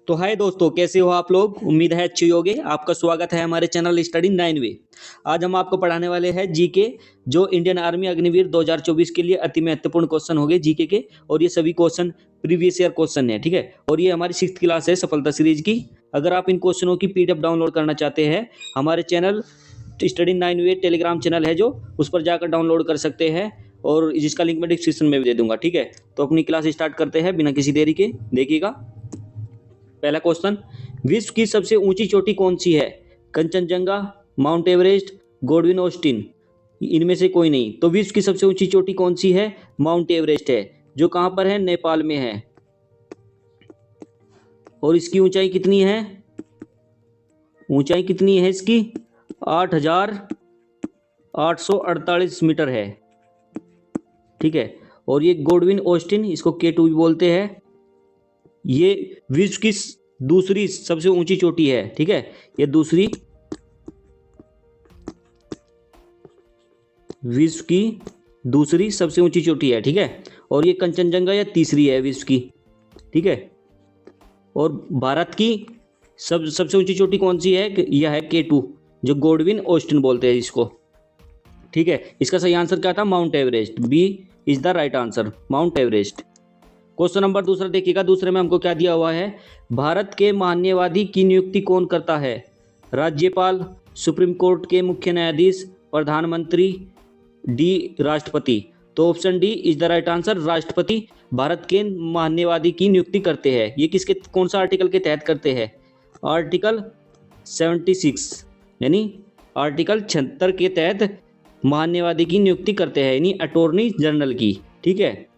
तो हाय दोस्तों, कैसे हो आप लोग। उम्मीद है अच्छे होगे। आपका स्वागत है हमारे चैनल स्टडी 9 वे। आज हम आपको पढ़ाने वाले हैं जीके, जो इंडियन आर्मी अग्निवीर 2024 के लिए अति महत्वपूर्ण क्वेश्चन होंगे जीके के। और ये सभी क्वेश्चन प्रीवियस ईयर क्वेश्चन है, ठीक है। और ये हमारी 6th क्लास है सफलता सीरीज की। अगर आप इन क्वेश्चनों की पीडीएफ डाउनलोड करना चाहते हैं, हमारे चैनल स्टडी 9 वे टेलीग्राम चैनल है जो, उस पर जाकर डाउनलोड कर सकते हैं। और जिसका लिंक मैं डिस्क्रिप्शन में भी दे दूंगा, ठीक है। तो अपनी क्लास स्टार्ट करते हैं बिना किसी देरी के। देखिएगा पहला क्वेश्चन, विश्व की सबसे ऊंची चोटी कौन सी है। Kanchenjunga, mount Everest, Godwin Austen, इनमें से कोई नहीं। तो विश्व की सबसे ऊंची चोटी कौन सी है, माउंट एवरेस्ट है, जो कहां पर है, नेपाल में है। और इसकी ऊंचाई कितनी है, ऊंचाई कितनी है इसकी, 8,848 मीटर है, ठीक है। और ये गॉडविन ऑस्टिन, इसको K2 भी बोलते हैं, ये विश्व की दूसरी सबसे ऊंची चोटी है, ठीक है। ये दूसरी, विश्व की दूसरी सबसे ऊंची चोटी है, ठीक है। और ये कंचनजंगा या तीसरी है विश्व की, ठीक है। और भारत की सबसे ऊंची चोटी कौन सी है, यह है K2, जो गॉडविन ऑस्टिन बोलते हैं इसको, ठीक है। इसका सही आंसर क्या था, Mount Everest. B is the right answer, Mount Everest. Question number दूसरा देखिएगा। दूसरे में हमको क्या दिया हुआ है, भारत के महान्यायवादी की नियुक्ति कौन करता है। राज्यपाल, सुप्रीम कोर्ट के मुख्य न्यायाधीश, प्रधानमंत्री, डी राष्ट्रपति। तो option D is the right answer, राष्ट्रपति भारत के महान्यायवादी की नियुक्ति करते हैं। ये किसके, कौन सा आर्टिकल के तहत करते हैं, आर्टिकल 76 यानी आर्टिकल 76 के तहत महान्यायवादी की नियुक्ति करते हैं, यानी अटॉर्नी जनरल की, ठीक है।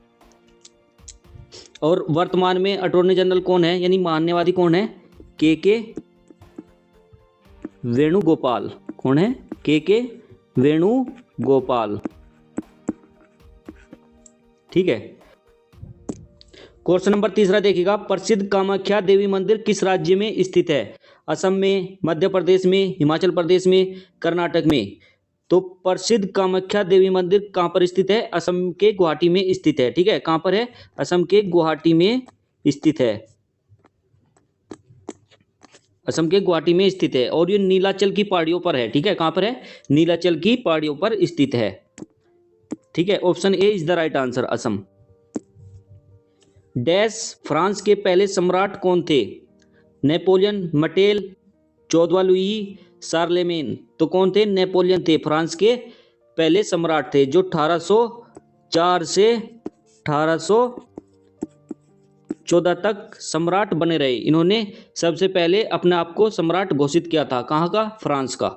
और वर्तमान में अटॉर्नी जनरल कौन है, यानी महान्यायवादी कौन है, के वेणुगोपाल। कौन है, के वेणुगोपाल, ठीक है। क्वेश्चन नंबर तीसरा देखिएगा। प्रसिद्ध कामाख्या देवी मंदिर किस राज्य में स्थित है। असम में, मध्य प्रदेश में, हिमाचल प्रदेश में, कर्नाटक में। तो प्रसिद्ध कामाख्या देवी मंदिर कहाँ पर स्थित है, असम के गुवाहाटी में स्थित है, ठीक है। कहाँ पर है, असम के गुवाहाटी में स्थित है, असम के गुवाहाटी में स्थित है। और ये नीलाचल की पहाड़ियों पर है, ठीक है। कहाँ पर है, नीलाचल की पहाड़ियों पर स्थित है, ठीक है। Option A is the right answer, Assam. Dash France के पहले सम्राट कौन थे। नेपोलियन, मटेल, 14वां लुई, शार्लेमेन। तो कौन थे, नेपोलियन थे, फ्रांस के पहले सम्राट थे, जो 1804 से 1814 तक सम्राट बने रहे। इन्होंने सबसे पहले अपने आप को सम्राट घोषित किया था, कहाँ का, फ्रांस का।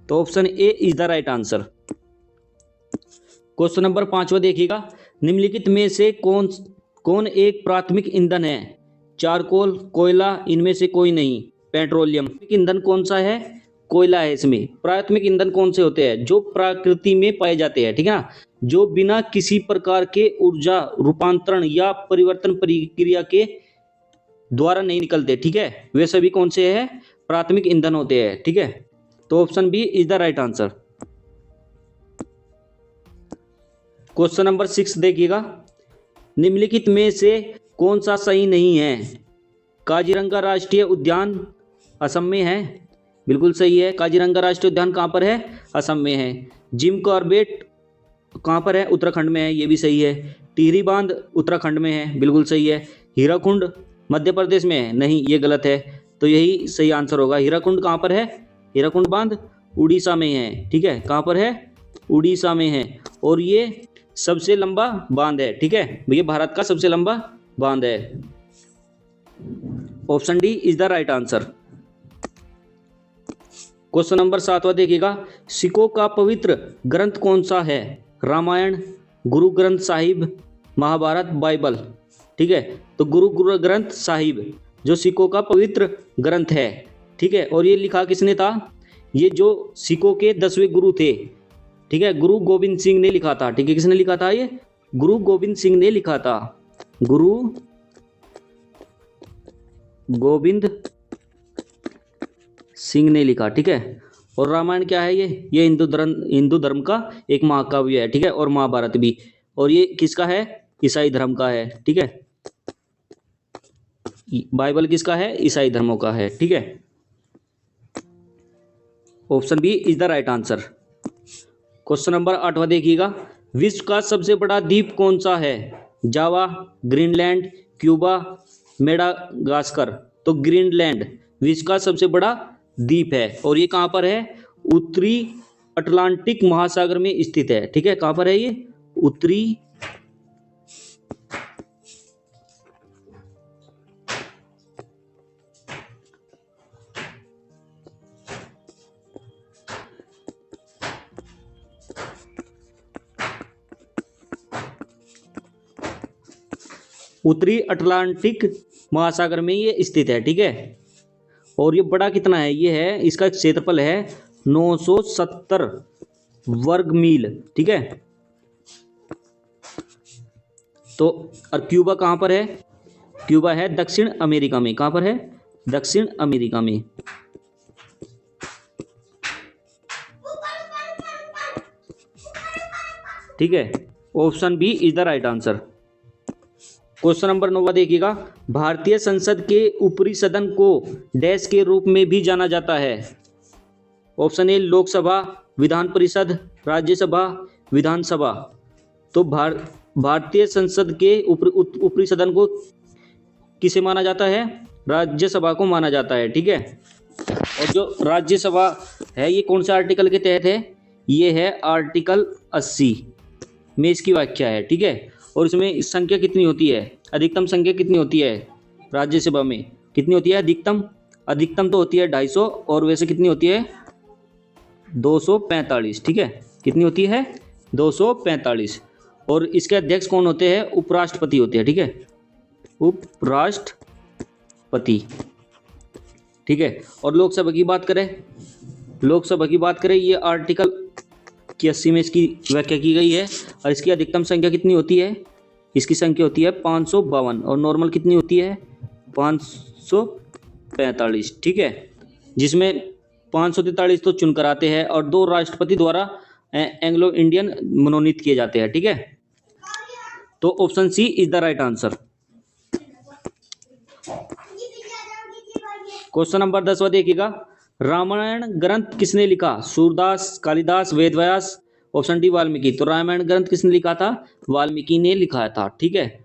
तो option A is the right answer. Question number 5वां देखिएगा। निम्नलिखित में से कौन एक प्राथमिक ईंधन है। चारकोल, कोयला, इनमें से कोई नहीं। पेट्रोलियम। ईंधन कौन सा है, कोयला है इसमें। प्राथमिक ईंधन कौन से होते हैं, जो प्रकृति में पाए जाते हैं, ठीक है ना, जो बिना किसी प्रकार के ऊर्जा रूपांतरण या परिवर्तन प्रक्रिया के द्वारा नहीं निकलते, ठीक है। वे सभी कौन से हैं, प्राथमिक ईंधन होते हैं, ठीक है। तो option B is the right answer. Question number 6 देखिएगा। निम्नलिखित में से कौन सा सही नहीं है। काजीरंगा राष्ट्रीय उद्यान असम में है, बिल्कुल सही है। काजीरंगा राष्ट्रीय उद्यान कहाँ पर है, असम में है। जिम कॉर्बेट कहाँ पर है, उत्तराखंड में है, ये भी सही है। टिहरी बांध उत्तराखंड में है, बिल्कुल सही है। हीराकुंड मध्य प्रदेश में है, नहीं ये गलत है। तो यही सही आंसर होगा। हीराकुंड कहाँ पर है, हीराकुंड बांध उड़ीसा में है, ठीक है। कहाँ पर है, उड़ीसा में है। और ये सबसे लंबा बांध है, ठीक है। ये भारत का सबसे लंबा बांध है। Option D is the right answer. Question number 7वां देखिएगा। सिखों का पवित्र ग्रंथ कौन सा है। रामायण, गुरु ग्रंथ साहिब, महाभारत, बाइबल, ठीक है। तो गुरु ग्रंथ साहिब जो सिखों का पवित्र ग्रंथ है, ठीक है। और ये लिखा किसने था, ये जो सिखों के 10वें गुरु थे, ठीक है, गुरु गोविंद सिंह ने लिखा था, ठीक है। किसने लिखा था, ये गुरु गोविंद सिंह ने लिखा था, गुरु गोविंद सिंह ने लिखा, ठीक है। और रामायण क्या है, ये हिंदू धर्म का एक महाकाव्य है, ठीक है। और महाभारत भी। और ये किसका है, ईसाई धर्म का है, ठीक है। बाइबल किसका है? ईसाई धर्मों का है। ठीक है, option B is the right answer. Question number 8वां देखिएगा, विश्व का सबसे बड़ा द्वीप कौन सा है? Java, Greenland, Cuba, Madagascar. तो ग्रीनलैंड विश्व का सबसे बड़ा द्वीप है और ये कहाँ पर है? उत्तरी अटलांटिक महासागर में स्थित है। ठीक है, कहाँ पर है ये? उत्तरी उत्तरी अटलांटिक महासागर में ये स्थित है। ठीक है, और ये बड़ा कितना है? ये है, इसका क्षेत्रफल है 970 वर्ग मील। ठीक है, तो और क्यूबा कहाँ पर है? क्यूबा है दक्षिण अमेरिका में। कहाँ पर है? दक्षिण अमेरिका में। ठीक है, option B is the right answer. Question number 9 देखिएगा, भारतीय संसद के ऊपरी सदन को डैश के रूप में भी जाना जाता है? ऑप्शन ए लोकसभा, विधान परिषद, राज्यसभा, विधानसभा। तो भारतीय संसद के ऊपरी सदन को किसे माना जाता है? राज्यसभा को माना जाता है। ठीक है, और जो राज्यसभा है ये कौन से आर्टिकल के तहत है? ये है आर्टिकल 80 में इसकी व्याख्या है। ठीक है, और इसमें संख्या कितनी होती है? अधिकतम संख्या कितनी होती है राज्यसभा में? कितनी होती है अधिकतम? अधिकतम तो होती है 250 और वैसे कितनी होती है? 245। ठीक है, कितनी होती है? 245। और इसके अध्यक्ष कौन होते हैं? उपराष्ट्रपति होते हैं। ठीक है, उपराष्ट्रपति। ठीक है, और लोकसभा की बात करें, ये आर्टिकल 81 में इसकी व्याख्या की गई है और इसकी अधिकतम संख्या कितनी होती है? इसकी संख्या होती है 552 और नॉर्मल कितनी होती है? 545। ठीक है, जिसमें 543 तो चुनकर आते हैं और 2 राष्ट्रपति द्वारा एंग्लो इंडियन मनोनीत किए जाते हैं। ठीक है, तो option C is the right answer. Question number 10 देखिएगा, रामायण ग्रंथ किसने लिखा? सूरदास, कालिदास, वेदव्यास। Option D Valmiki. तो रामायण ग्रंथ किसने लिखा था? वाल्मीकि ने लिखा था। ठीक है,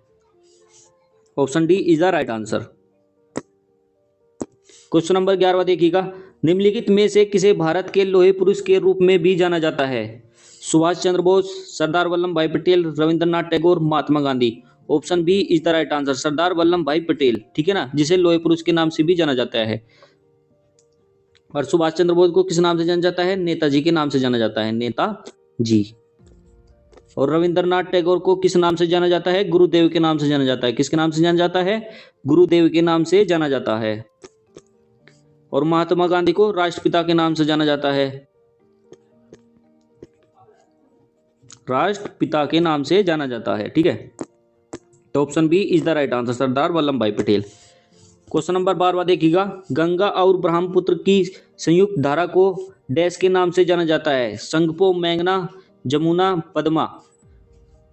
option D is the right answer. Question number 11 देखिएगा, निम्नलिखित में से किसे भारत के लौह पुरुष के रूप में भी जाना जाता है? Subhash Chandra Bose, Sardar Vallabh Bhai Patel, Rabindranath Tagore, Mahatma Gandhi. Option B is the right answer, Sardar Vallabh Bhai Patel. ठीक है ना, जिसे लौह पुरुष के नाम से भी जाना जाता है। और सुभाष चंद्र बोस को किस नाम से जाना जाता है? नेताजी के नाम से जाना जाता है, नेताजी। और रविंद्रनाथ टैगोर को किस नाम से जाना जाता है? गुरुदेव के नाम से जाना जाता है। किसके नाम से जाना जाता है? गुरुदेव के नाम से जाना जाता है। और महात्मा गांधी को राष्ट्रपिता के नाम से जाना जाता है, राष्ट्रपिता के नाम से जाना जाता है। ठीक है, तो option B is the right answer, Sardar Vallabh Bhai Patel. Question number 12 देखिएगा, गंगा और ब्रह्मपुत्र की संयुक्त धारा को डैश के नाम से जाना जाता है? संगपो, मेघना, जमुना, पद्मा।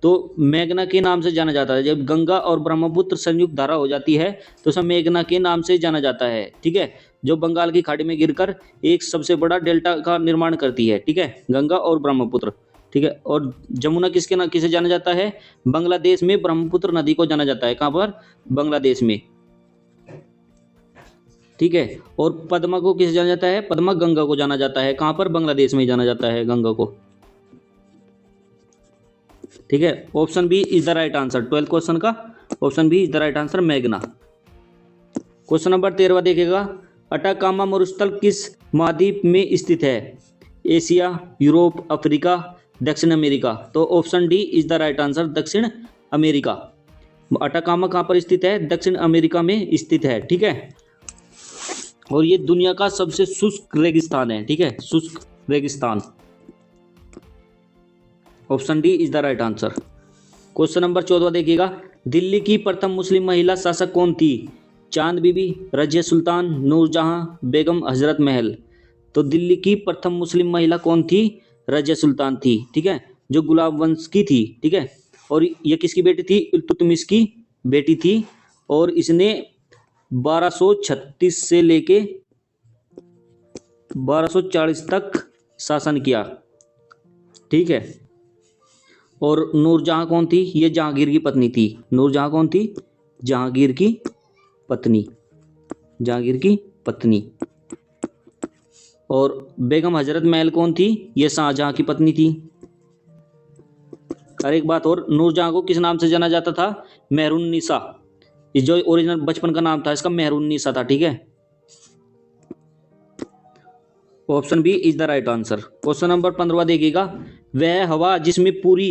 तो मेघना के नाम से जाना जाता है। जब गंगा और ब्रह्मपुत्र संयुक्त धारा हो जाती है तो उसे मेघना के नाम से जाना जाता है। ठीक है, जो बंगाल की खाड़ी में गिरकर एक सबसे बड़ा डेल्टा का निर्माण करती है। ठीक है, गंगा और ब्रह्मपुत्र। ठीक है, और जमुना किसे जाना जाता है? बांग्लादेश में ब्रह्मपुत्र नदी को जाना जाता है। कहाँ पर? बांग्लादेश में। ठीक है, और पद्मा को किसे जाना जाता है? पद्मा गंगा को जाना जाता है। कहाँ पर? बांग्लादेश में जाना जाता है गंगा को। ठीक है, option B is the right answer. 12th question का option B is the right answer, मेघना। क्वेश्चन नंबर 13 देखेगा, अटाकामा मरुस्थल किस महाद्वीप में स्थित है? एशिया, यूरोप, अफ्रीका, दक्षिण अमेरिका। तो option D is the right answer, दक्षिण अमेरिका। अटाकामा कहाँ पर स्थित है? दक्षिण अमेरिका में स्थित है। ठीक है, और ये दुनिया का सबसे शुष्क रेगिस्तान है। ठीक है, शुष्क रेगिस्तान। Option D is the right answer. Question number 14 देखिएगा, दिल्ली की प्रथम मुस्लिम महिला शासक कौन थी? चांद बीबी, रजिया सुल्तान, नूरजहां, बेगम हजरत महल। तो दिल्ली की प्रथम मुस्लिम महिला कौन थी? रजिया सुल्तान थी। ठीक है, जो गुलाब वंश की थी। ठीक है, और ये किसकी बेटी थी? इल्तुतमिश की बेटी थी और इसने 1236 से लेके 1240 तक शासन किया, ठीक है। और नूरजहां कौन थी? ये जहांगीर की पत्नी थी। नूरजहां कौन थी? जहांगीर की पत्नी, जहांगीर की पत्नी। और बेगम हजरत महल कौन थी? ये शाहजहां की पत्नी थी। और एक बात और, नूरजहां को किस नाम से जाना जाता था? मेहरुन्निसा। ये जो ओरिजिनल बचपन का नाम था इसका मेहरुन्निसा था, ठीक है। Option B is the right answer. Question number 15 देखिएगा। वह हवा जिसमें पूरी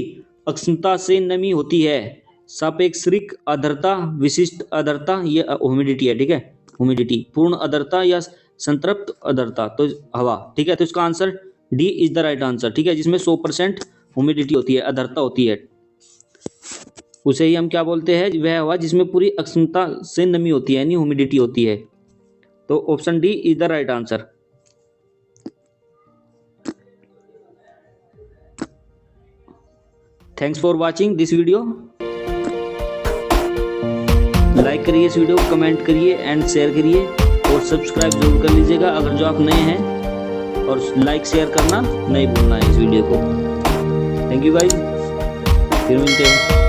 अक्षमता से नमी होती है, सापेक्षिक आर्द्रता, विशिष्ट आर्द्रता, ये ह्यूमिडिटी है, ठीक है। ह्यूमिडिटी, पूर्ण आर्द्रता या संतृप्त आर्द्रता, तो हवा, ठीक है। तो इसका answer D is the right answer, ठीक है। जिसमें 100% ह्यूमिडिटी होती है, आर्द्रता होती है, उसे ही हम क्या बोलते हैं? वह हवा जिसमें पूरी अक्षमता से नमी होती है, यानी ह्यूमिडिटी होती है। तो option D is the right answer. Thanks for watching this video. Like करिए इस वीडियो को, कमेंट करिए एंड शेयर करिए, और सब्सक्राइब जरूर कर लीजिएगा अगर जो आप नए हैं, और लाइक शेयर करना नहीं भूलना है इस वीडियो को। थैंक यू गाइस, फिर मिलते हैं।